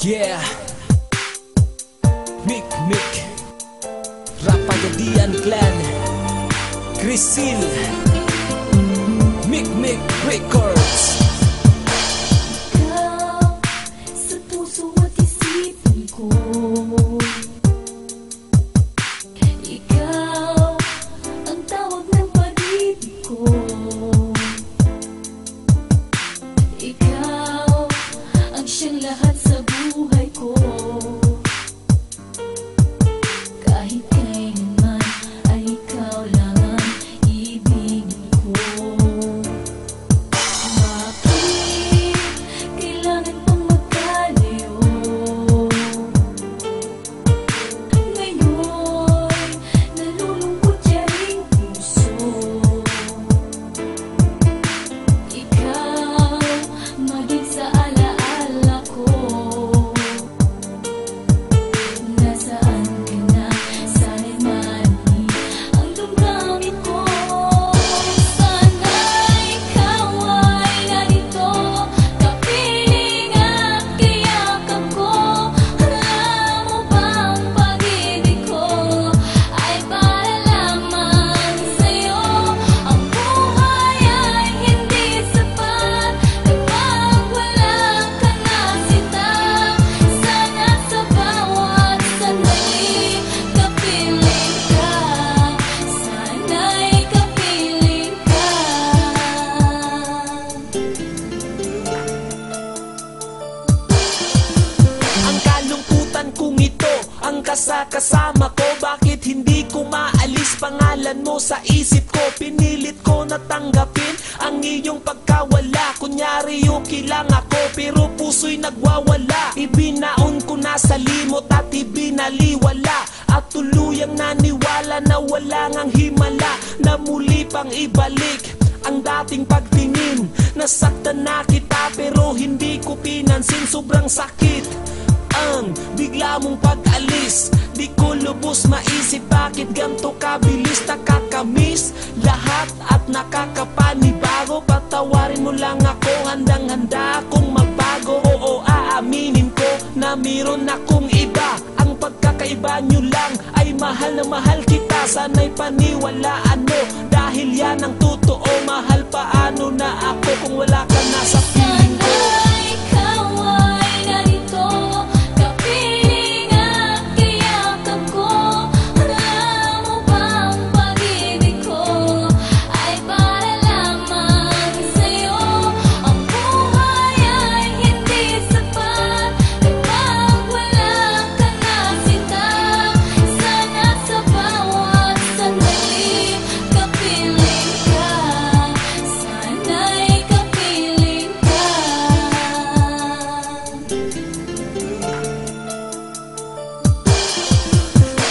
Yeah, Mick Rapagadian Clan, Crisil, Mick Records. Ikaw sa puso at isipan ko, ikaw ang tawag ng pag-ibig ko, ikaw ang siyang lahat sa buhay ko. Kahit kailanman ay ikaw lang ang ibigin ko. Bakit kailangan pang magkalayo? Ngayon nalulungkot yaring puso. Ikaw maging sa alaala ko. Nasaan ka na? Sana'y mali ang damdamin ko. Sana'y ikaw ay narito, kapiling at kayakap ko. Alam mo bang pag-ibig ko ay para lamang sa'yo? Ang buhay ay hindi sapat kapag wala ka na sinta. Sana sa bawat sandali kapiling ka. Sana'y kapiling ka. Ang kalungkutan kong ito, ang kasama ko. Bakit hindi ko maalis pangalan mo sa isip ko? Pinilit ko na tanggapin ang iyong pagkawala. Kunyari okay lang ako, pero puso'y nagwawala. Ibinaon ko na sa limot at ibinaliwala, at tuluyang naniwala na wala ngang himala, na muli pang ibalik ang dating pagtingin. Nasaktan na kita pero hindi ko pinansin. Sobrang sakit ang bigla mong pag-alis. Di ko lubos maisip bakit ganto kabilis. Nakakamiss lahat at nakakapanibago. Patawarin mo lang ako, handang-handa akong magbago. Oo, aaminin ko na meron akong iba. Ang pagkakaiba nyo lang ay mahal na mahal kita. Sana'y paniwalaan mo, dahil yan ang totoo. Mahal paano na ako kung wala ka na sa piling ko? Sana'y ikaw ay narito, kapiling at kayakap ko. Alam mo bang pag-ibig ko ay para lamang sa'yo? Ang buhay ay hindi sapat kapag wala ka na sinta. Sana sa bawat sandali kapiling ka. Sana'y kapiling ka.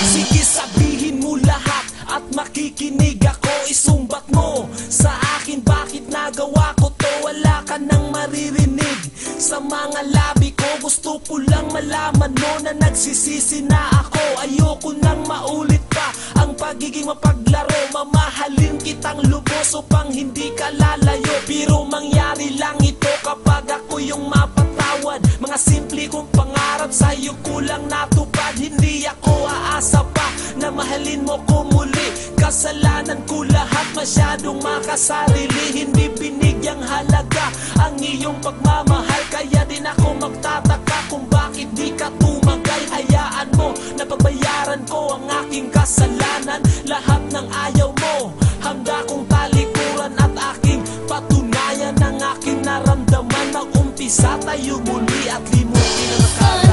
Sige, sabihin mo lahat at makikinig ako. Isumbat mo sa akin bakit nagawa ko to. Wala ka nang maririnig sa mga labi ko. Gusto ko lang malaman mo na nagsisisi na ako. Ayoko nang maulit pa ang pagiging mapaglaro. Mamahalin kitang lubos upang hindi ka lalayo. Pero mangyari lang ito kapag ako yung mapatawad. Mga simple kong pangarap sa'yo kulang natupad. Hindi ako aasa pa na mahalin mo ko muli. Kasalanan ko lahat, masyadong makasarili. Hindi binigyang halaga ang iyong pagmamahal. Kaya din ako magtataka kung bakit di ka tumagal. Hayaan mo na pagbayaran ko ang aking kasalanan. Lahat ng ayaw mo, handa kong talikuran at aking patunayan ang aking naramdaman. Mag-umpisa tayo muli at limutin ang nakalimutan.